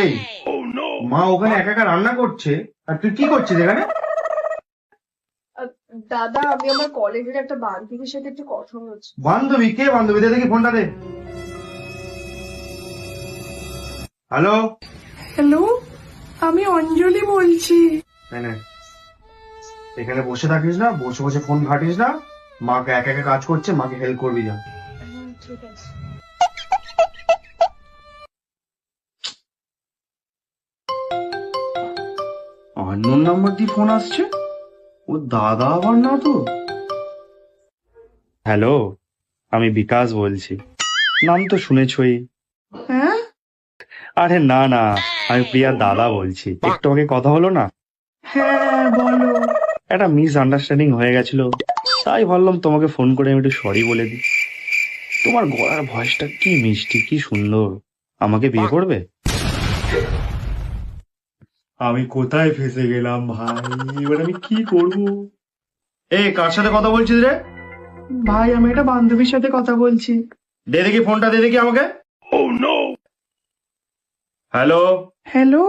এই, মা ওখানে একা একা রান্না করছে আর তুই কি করছিস এখানে? দাদা, আমি আমার কলেজের একটা বান্ধবীর সাথে একটু কথা বলছি। বান্ধবী? কে বান্ধবী? দে দেখি ফোনটা দে। হ্যালো। হ্যালো, আমি অঞ্জলি বলছি। নে, এখানে বসে থাকিস না, বসে বসে ফোন ঘাটিস না। মাকে একা একা কাজ করছে, মাকে হেল্প করবি যা। ঠিক আছে। আননোন নাম্বার দিয়ে ফোন আসছে, ও দাদা আবার না তো? হ্যালো, আমি বিকাশ বলছি। নাম তো শুনেছই। হ্যাঁ, আরে না না, আমি প্রিয়ার দাদা বলছি। একটু আগে কথা হলো না, হ্যাঁ বলো। একটা মিস আন্ডারস্ট্যান্ডিং হয়ে গেছিল, তাই ভাবলাম তোমাকে ফোন করে আমি একটু সরি বলে দিই। তোমার গলার ভয়েসটা কি মিষ্টি, কি সুন্দর। আমাকে বিয়ে করবে? আমি কোথায় ফেসে গেলাম ভাই, এবার আমি কি করব? এই, কার সাথে কথা বলছিস রে? ভাই, আমি একটা বান্ধবীর সাথে কথা বলছি। দে দেখি ফোনটা, দে দেখি আমাকে। হ্যালো। হ্যালো।